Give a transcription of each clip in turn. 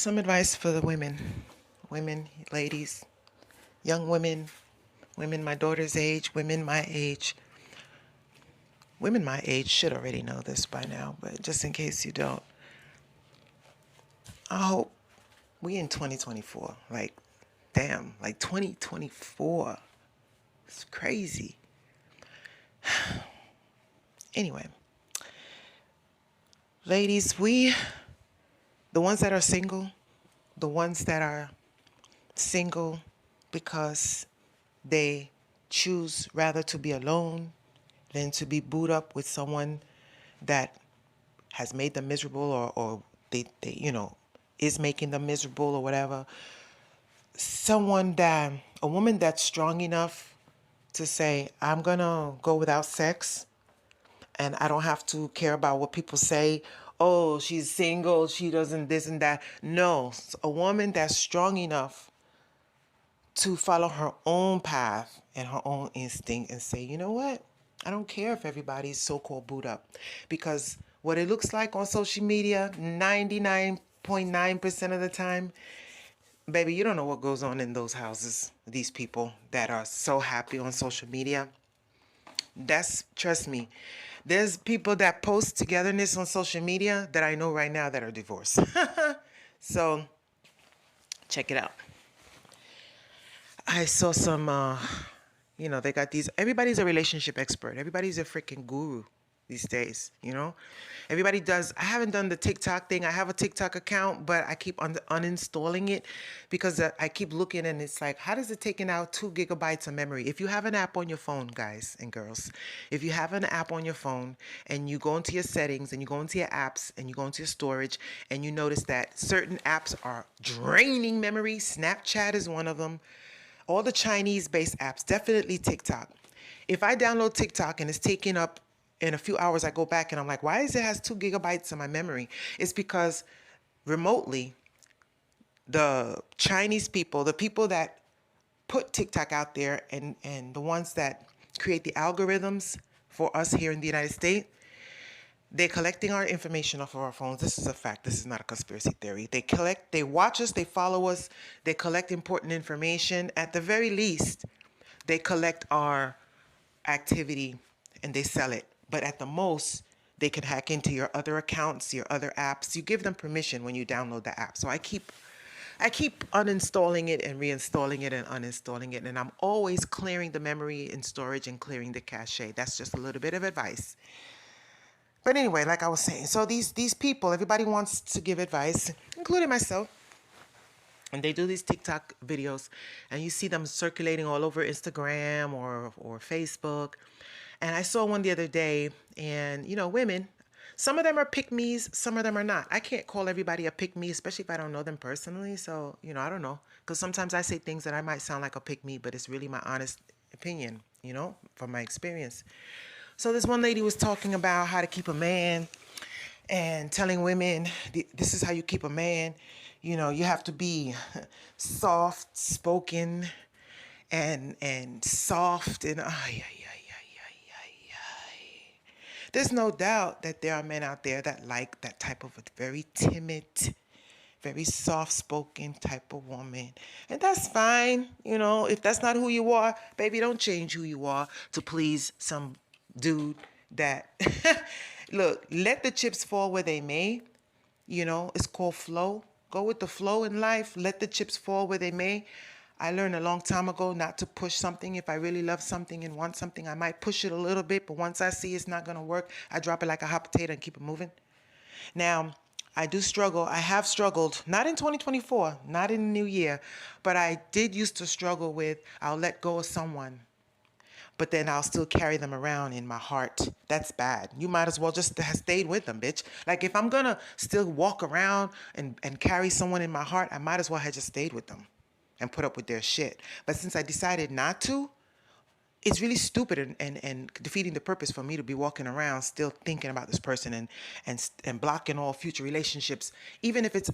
Some advice for the women, ladies, young women, women my daughter's age, women my age. Women my age should already know this by now, but just in case you don't, I hope we in 2024. Like, damn, like 2024. It's crazy. Anyway, ladies, the ones that are single, the ones that are single because they choose rather to be alone than to be booed up with someone that has made them miserable or they is making them miserable or whatever. A woman that's strong enough to say, I'm gonna go without sex and I don't have to care about what people say. Oh, she's single, she doesn't this and that. No, a woman that's strong enough to follow her own path and her own instinct and say, you know what? I don't care if everybody's so-called booed up. Because what it looks like on social media, 99.9% of the time, baby, you don't know what goes on in those houses. These people that are so happy on social media. Trust me, there's people that post togetherness on social media that I know right now that are divorced. So, check it out. I saw some, they got these, everybody's a relationship expert. Everybody's a freaking guru these days, Everybody does. I haven't done the TikTok thing. I have a TikTok account, but I keep uninstalling it because I keep looking and it's like, how does it take out 2 gigabytes of memory? If you have an app on your phone, guys and girls, if you have an app on your phone and you go into your settings and you go into your apps and you go into your storage and you notice that certain apps are draining memory, Snapchat is one of them. All the Chinese-based apps, definitely TikTok. If I download TikTok and it's taking up in a few hours, I go back and I'm like, why is it has 2 gigabytes of my memory? It's because remotely, the Chinese people, the people that put TikTok out there and the ones that create the algorithms for us here in the United States, they're collecting our information off of our phones. This is a fact. This is not a conspiracy theory. They watch us, they follow us, they collect important information. At the very least, they collect our activity and they sell it. But at the most, they can hack into your other accounts, your other apps. You give them permission when you download the app. So I keep uninstalling it and reinstalling it and uninstalling it. And I'm always clearing the memory and storage and clearing the cache. That's just a little bit of advice. But anyway, like I was saying, so these people, everybody wants to give advice, including myself. And they do these TikTok videos and you see them circulating all over Instagram or Facebook. And I saw one the other day and, women, some of them are pick-me's, some of them are not. I can't call everybody a pick-me, especially if I don't know them personally. So, I don't know. Because sometimes I say things that I might sound like a pick-me, but it's really my honest opinion, from my experience. So this one lady was talking about how to keep a man and telling women, this is how you keep a man. You have to be soft spoken and soft and There's no doubt that there are men out there that like that type of a very timid, very soft-spoken type of woman. And that's fine. If that's not who you are, baby, don't change who you are to please some dude that... Look, let the chips fall where they may. It's called flow. Go with the flow in life. Let the chips fall where they may. I learned a long time ago not to push something. If I really love something and want something, I might push it a little bit. But once I see it's not going to work, I drop it like a hot potato and keep it moving. Now, I do struggle. I have struggled, not in 2024, not in the new year, but I did used to struggle with, I'll let go of someone, but then I'll still carry them around in my heart. That's bad. You might as well just have stayed with them, bitch. Like if I'm going to still walk around and carry someone in my heart, I might as well have just stayed with them and put up with their shit. But since I decided not to, it's really stupid and defeating the purpose for me to be walking around still thinking about this person and blocking all future relationships, even if it's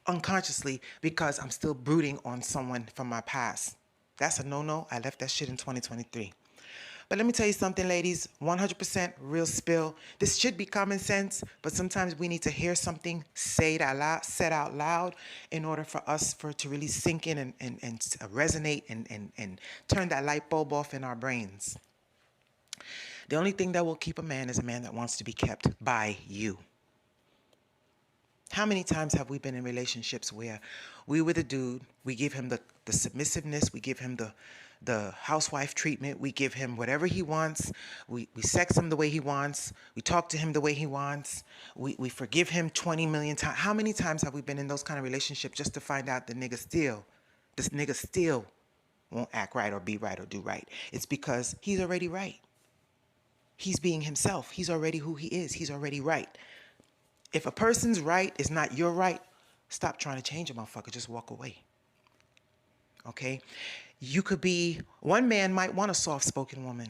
unconsciously, because I'm still brooding on someone from my past. That's a no-no. I left that shit in 2023. But let me tell you something, ladies, 100% real spill. This should be common sense, but sometimes we need to hear something said out loud in order for it to really sink in and resonate and turn that light bulb off in our brains. The only thing that will keep a man is a man that wants to be kept by you. How many times have we been in relationships where we with a dude, we give him the submissiveness, we give him the housewife treatment, we give him whatever he wants, we sex him the way he wants, we talk to him the way he wants, we forgive him 20 million times. How many times have we been in those kind of relationships just to find out this nigga still won't act right or be right or do right? It's because he's already right. He's being himself. He's already who he is. He's already right. If a person's right is not your right, stop trying to change a motherfucker. Just walk away. Okay? One man might want a soft-spoken woman.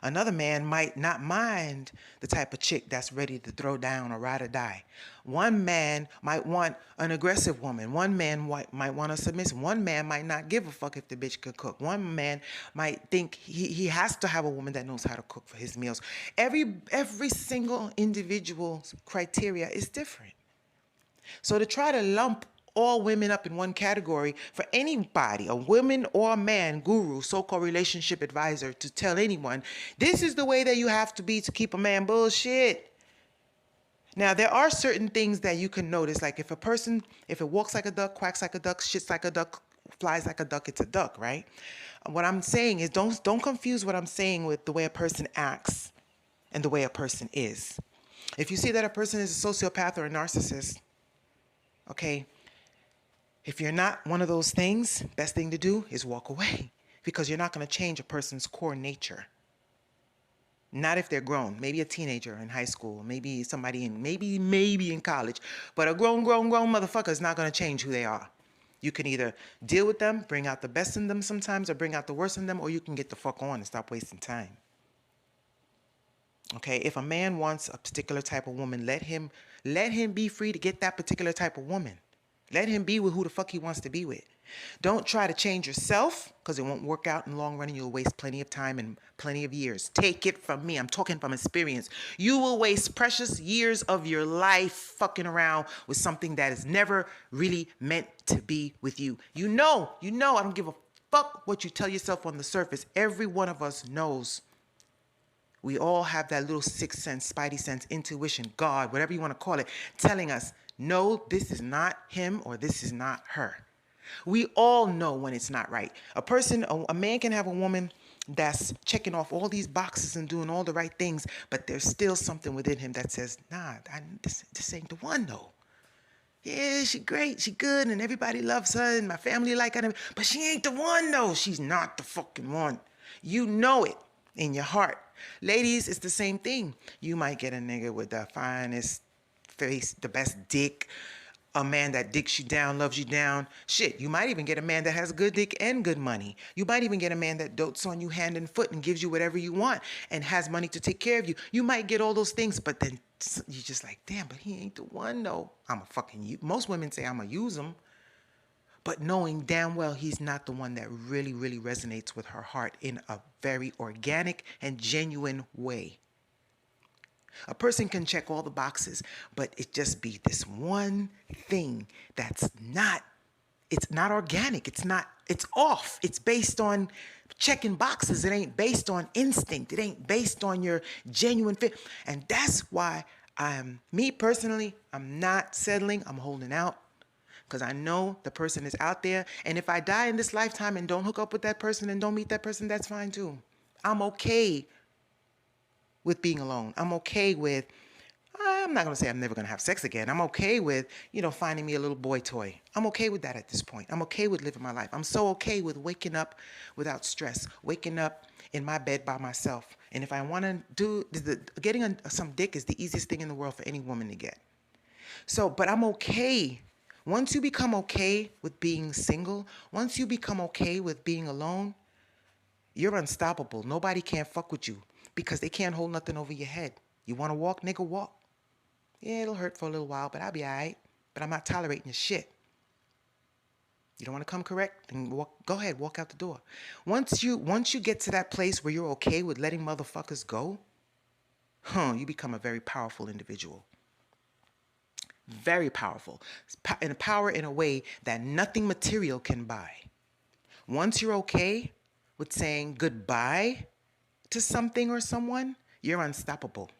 Another man might not mind the type of chick that's ready to throw down or ride or die. One man might want an aggressive woman. One man might want a submissive. One man might not give a fuck if the bitch could cook. One man might think he has to have a woman that knows how to cook for his meals. Every single individual's criteria is different. So to try to lump all women up in one category for anybody, a woman or a man, guru, so-called relationship advisor, to tell anyone, this is the way that you have to be to keep a man, bullshit. Now, there are certain things that you can notice, like if it walks like a duck, quacks like a duck, shits like a duck, flies like a duck, it's a duck, right? What I'm saying is don't confuse what I'm saying with the way a person acts and the way a person is. If you see that a person is a sociopath or a narcissist, okay, if you're not one of those things, best thing to do is walk away, because you're not going to change a person's core nature. Not if they're grown. Maybe a teenager in high school, maybe somebody maybe in college, but a grown motherfucker is not going to change who they are. You can either deal with them, bring out the best in them sometimes, or bring out the worst in them, or you can get the fuck on and stop wasting time. Okay, if a man wants a particular type of woman, let him be free to get that particular type of woman. Let him be with who the fuck he wants to be with. Don't try to change yourself, because it won't work out in the long run and you'll waste plenty of time and plenty of years. Take it from me. I'm talking from experience. You will waste precious years of your life fucking around with something that is never really meant to be with you. You know, I don't give a fuck what you tell yourself on the surface. Every one of us knows. We all have that little sixth sense, spidey sense, intuition, God, whatever you want to call it, telling us, no, this is not him or this is not her. We all know when it's not right. A man can have a woman that's checking off all these boxes and doing all the right things, but there's still something within him that says, nah, this ain't the one though. Yeah, she great, she good, and everybody loves her, and my family like her, but she ain't the one though. She's not the fucking one. You know it in your heart. Ladies, it's the same thing. You might get a nigga with the finest face, the best dick, a man that dicks you down, loves you down. Shit, you might even get a man that has good dick and good money. You might even get a man that dotes on you hand and foot and gives you whatever you want and has money to take care of you. You might get all those things, but then you're just like, damn, but he ain't the one though. Most women say I'm gonna use him, but knowing damn well he's not the one that really, really resonates with her heart in a very organic and genuine way. A person can check all the boxes, but it just be this one thing it's not organic. It's off. It's based on checking boxes. It ain't based on instinct. It ain't based on your genuine fit. And that's why me personally, I'm not settling. I'm holding out, because I know the person is out there. And if I die in this lifetime and don't hook up with that person and don't meet that person, that's fine too. I'm okay with being alone. I'm not going to say I'm never going to have sex again. I'm okay with, finding me a little boy toy. I'm okay with that at this point. I'm okay with living my life. I'm so okay with waking up without stress, waking up in my bed by myself. And if I want to getting some dick is the easiest thing in the world for any woman to get. So, but I'm okay. Once you become okay with being single, once you become okay with being alone, you're unstoppable. Nobody can fuck with you, because they can't hold nothing over your head. You want to walk, nigga, walk. Yeah, it'll hurt for a little while, but I'll be all right. But I'm not tolerating your shit. You don't want to come correct? Then go ahead, walk out the door. Once you get to that place where you're okay with letting motherfuckers go, you become a very powerful individual. Very powerful. And power in a way that nothing material can buy. Once you're okay with saying goodbye to something or someone, you're unstoppable.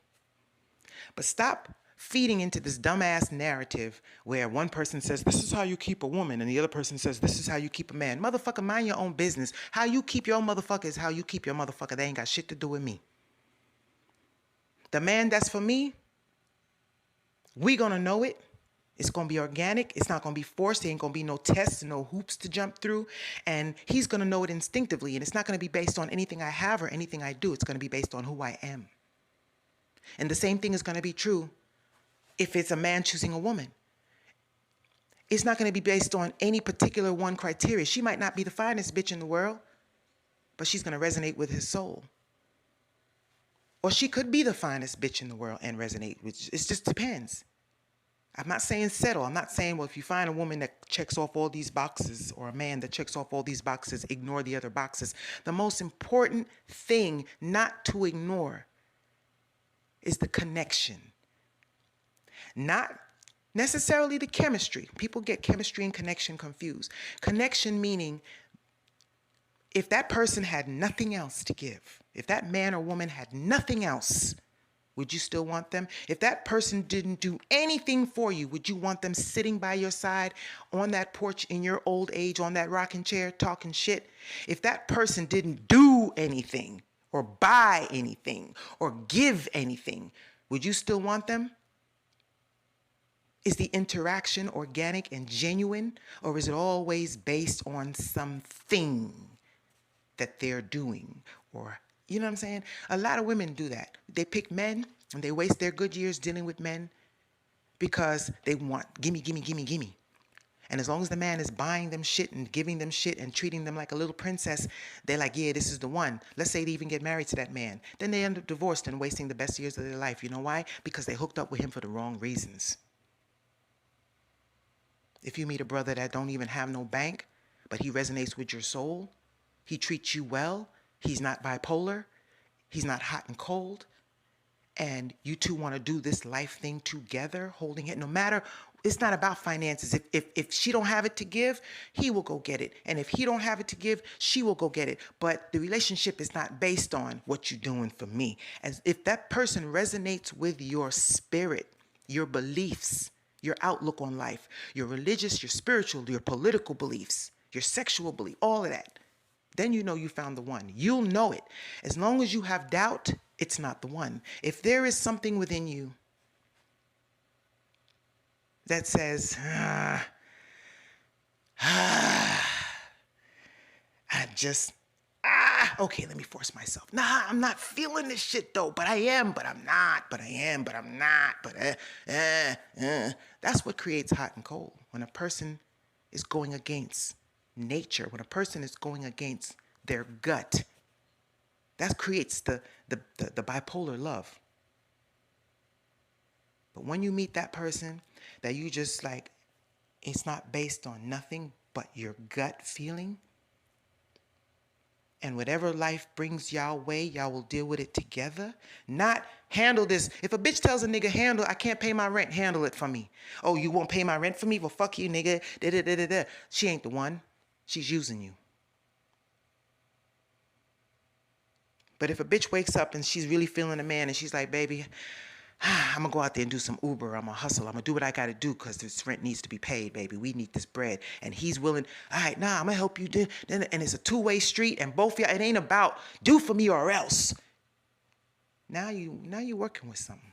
But stop feeding into this dumbass narrative where one person says, this is how you keep a woman, and the other person says, this is how you keep a man. Motherfucker, mind your own business. How you keep your own motherfucker is how you keep your motherfucker. They ain't got shit to do with me. The man that's for me, we gonna know it. It's gonna be organic. It's not gonna be forced. There ain't gonna be no tests, no hoops to jump through. And he's gonna know it instinctively. And it's not gonna be based on anything I have or anything I do. It's gonna be based on who I am. And the same thing is gonna be true if it's a man choosing a woman. It's not gonna be based on any particular one criteria. She might not be the finest bitch in the world, but she's gonna resonate with his soul. Or she could be the finest bitch in the world and resonate with, it just depends. I'm not saying settle. I'm not saying, well, if you find a woman that checks off all these boxes or a man that checks off all these boxes, ignore the other boxes. The most important thing not to ignore is the connection. Not necessarily the chemistry. People get chemistry and connection confused. Connection meaning if that person had nothing else to give, if that man or woman had nothing else, would you still want them? If that person didn't do anything for you, would you want them sitting by your side on that porch in your old age, on that rocking chair, talking shit? If that person didn't do anything or buy anything or give anything, would you still want them? Is the interaction organic and genuine, or is it always based on something that they're doing? Or, you know what I'm saying? A lot of women do that. They pick men and they waste their good years dealing with men because they want gimme, gimme, gimme, gimme. And as long as the man is buying them shit and giving them shit and treating them like a little princess, they're like, yeah, this is the one. Let's say they even get married to that man. Then they end up divorced and wasting the best years of their life. You know why? Because they hooked up with him for the wrong reasons. If you meet a brother that don't even have no bank, but he resonates with your soul, he treats you well, he's not bipolar, he's not hot and cold, and you two want to do this life thing together, holding it, no matter, it's not about finances. If she don't have it to give, he will go get it. And if he don't have it to give, she will go get it. But the relationship is not based on what you're doing for me. As if that person resonates with your spirit, your beliefs, your outlook on life, your religious, your spiritual, your political beliefs, your sexual belief, all of that, then you know you found the one. You'll know it. As long as you have doubt, it's not the one. If there is something within you that says, okay, let me force myself. Nah, I'm not feeling this shit though, but I am, but I'm not, but I am, but I'm not, That's what creates hot and cold. When a person is going against nature, when a person is going against their gut, that creates the bipolar love. But when you meet that person that you just like, it's not based on nothing but your gut feeling, and whatever life brings y'all way, y'all will deal with it together. Not handle this. If a bitch tells a nigga, I can't pay my rent, handle it for me. Oh, you won't pay my rent for me? Well, fuck you, nigga. Da-da-da-da-da. She ain't the one. She's using you. But if a bitch wakes up and she's really feeling a man and she's like, baby, I'm going to go out there and do some Uber. I'm going to hustle. I'm going to do what I got to do because this rent needs to be paid, baby. We need this bread. And he's willing, all right, I'm going to help you. And it's a two-way street. And both of y'all, it ain't about do for me or else. Now you're working with something.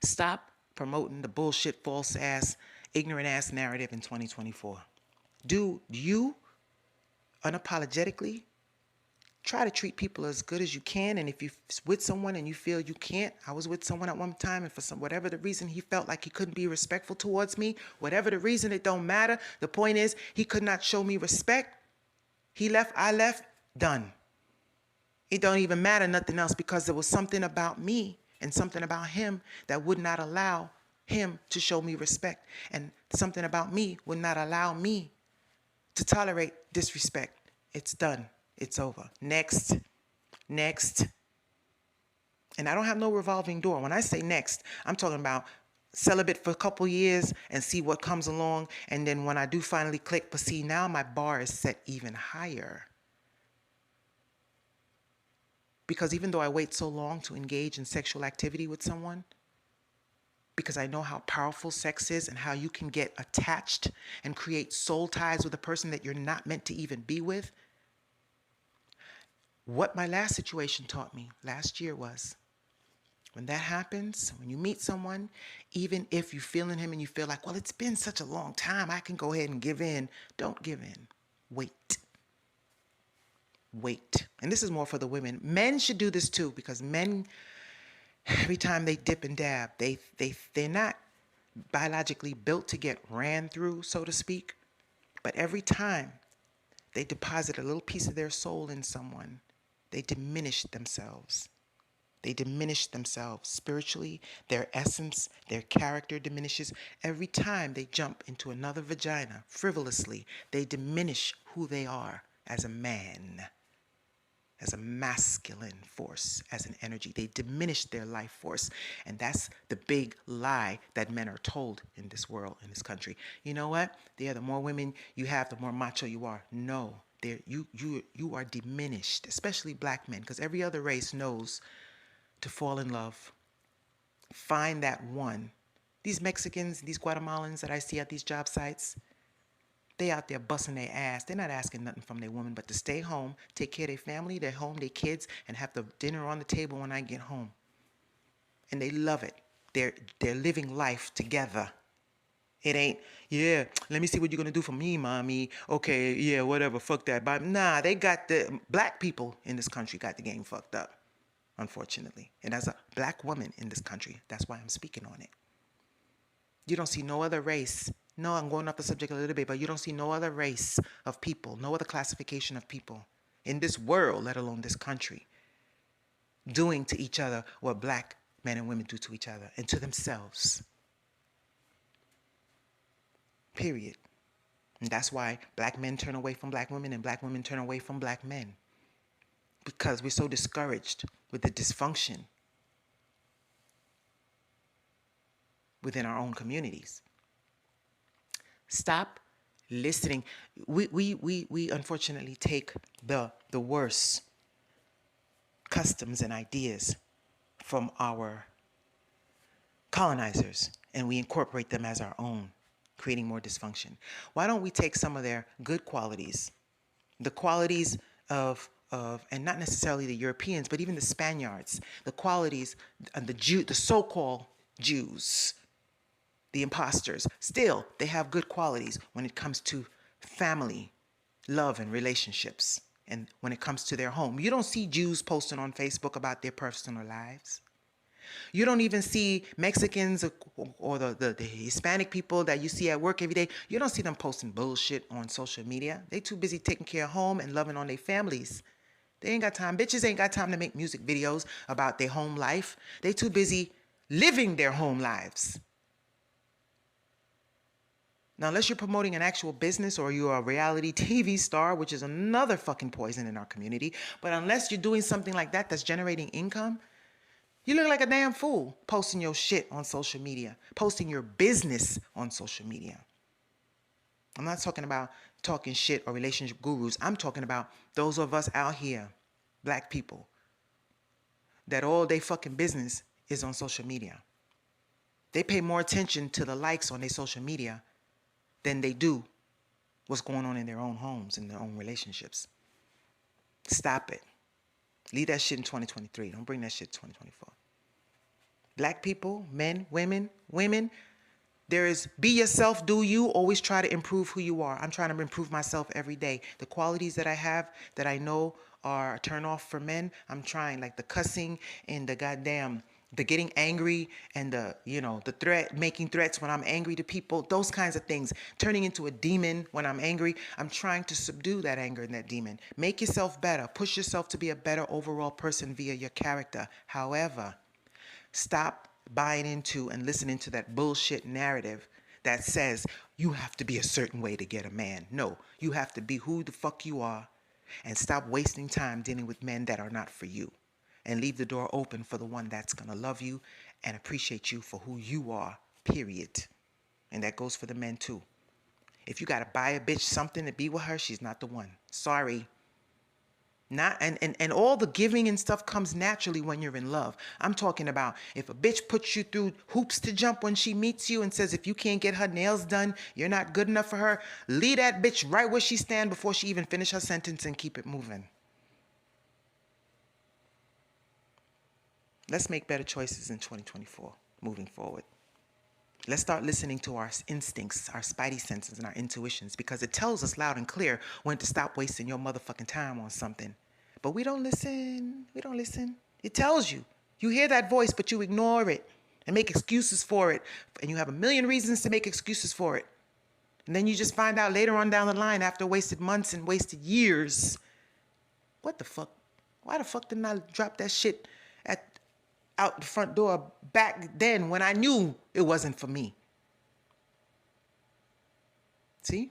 Stop promoting the bullshit, false-ass, ignorant-ass narrative in 2024. Do you unapologetically try to treat people as good as you can. And if you're with someone and you feel you can't, I was with someone at one time, and for whatever the reason, he felt like he couldn't be respectful towards me. Whatever the reason, it don't matter. The point is, he could not show me respect. He left, I left, done. It don't even matter nothing else, because there was something about me and something about him that would not allow him to show me respect. And something about me would not allow me to tolerate disrespect. It's done. It's over. Next. Next. And I don't have no revolving door. When I say next, I'm talking about celibate for a couple years and see what comes along. And then when I do finally click, but see, now my bar is set even higher. Because even though I wait so long to engage in sexual activity with someone, because I know how powerful sex is and how you can get attached and create soul ties with a person that you're not meant to even be with, what my last situation taught me last year was, when that happens, when you meet someone, even if you're feeling him and you feel like, well, it's been such a long time, I can go ahead and give in. Don't give in. Wait. Wait. And this is more for the women. Men should do this too, because men, every time they dip and dab, they're not biologically built to get ran through, so to speak. But every time they deposit a little piece of their soul in someone, they diminish themselves. They diminish themselves spiritually. Their essence, their character diminishes. Every time they jump into another vagina frivolously, they diminish who they are as a man, as a masculine force, as an energy. They diminish their life force. And that's the big lie that men are told in this world, in this country. You know what? The more women you have, the more macho you are. No, you are diminished, especially black men, because every other race knows to fall in love. Find that one. These Mexicans, these Guatemalans that I see at these job sites, they out there busting their ass. They're not asking nothing from their woman but to stay home, take care of their family, their home, their kids, and have the dinner on the table when I get home. And they love it. They're living life together. It ain't, yeah, let me see what you're going to do for me, mommy. Okay, yeah, whatever, fuck that. But nah, they got the black people in this country got the game fucked up, unfortunately. And as a black woman in this country, that's why I'm speaking on it. You don't see no other race. No, I'm going off the subject a little bit, but you don't see no other race of people, no other classification of people in this world, let alone this country, doing to each other what black men and women do to each other and to themselves. Period. And that's why black men turn away from black women and black women turn away from black men. Because we're so discouraged with the dysfunction within our own communities. Stop listening. We unfortunately take the worst customs and ideas from our colonizers and we incorporate them as our own, creating more dysfunction. Why don't we take some of their good qualities, the qualities of and not necessarily the Europeans, but even the Spaniards, the qualities, and the so-called Jews, the imposters, still, they have good qualities when it comes to family, love, and relationships, and when it comes to their home. You don't see Jews posting on Facebook about their personal lives. You don't even see Mexicans or the Hispanic people that you see at work every day. You don't see them posting bullshit on social media. They too busy taking care of home and loving on their families. They ain't got time. Bitches ain't got time to make music videos about their home life. They too busy living their home lives. Now, unless you're promoting an actual business or you're a reality TV star, which is another fucking poison in our community, but unless you're doing something like that that's generating income, you look like a damn fool posting your shit on social media, posting your business on social media. I'm not talking about talking shit or relationship gurus. I'm talking about those of us out here, black people, that all they fucking business is on social media. They pay more attention to the likes on their social media than they do what's going on in their own homes and their own relationships. Stop it. Leave that shit in 2023. Don't bring that shit to 2024. Black people, men, women, there is be yourself, do you. Always try to improve who you are. I'm trying to improve myself every day. The qualities that I have that I know are a turn off for men, I'm trying, like the cussing and the getting angry and the making threats when I'm angry to people, those kinds of things, turning into a demon when I'm angry. I'm trying to subdue that anger and that demon. Make yourself better. Push yourself to be a better overall person via your character. However, stop buying into and listening to that bullshit narrative that says you have to be a certain way to get a man. No, you have to be who the fuck you are and stop wasting time dealing with men that are not for you. And leave the door open for the one that's going to love you and appreciate you for who you are, period. And that goes for the men too. If you got to buy a bitch something to be with her, she's not the one. Sorry. Not and all the giving and stuff comes naturally when you're in love. I'm talking about if a bitch puts you through hoops to jump when she meets you and says if you can't get her nails done, you're not good enough for her, leave that bitch right where she stand before she even finish her sentence and keep it moving. Let's make better choices in 2024, moving forward. Let's start listening to our instincts, our spidey senses, and our intuitions, because it tells us loud and clear when to stop wasting your motherfucking time on something. But we don't listen. We don't listen. It tells you. You hear that voice, but you ignore it and make excuses for it. And you have a million reasons to make excuses for it. And then you just find out later on down the line, after wasted months and wasted years, what the fuck? Why the fuck didn't I drop that shit out the front door back then when I knew it wasn't for me? See?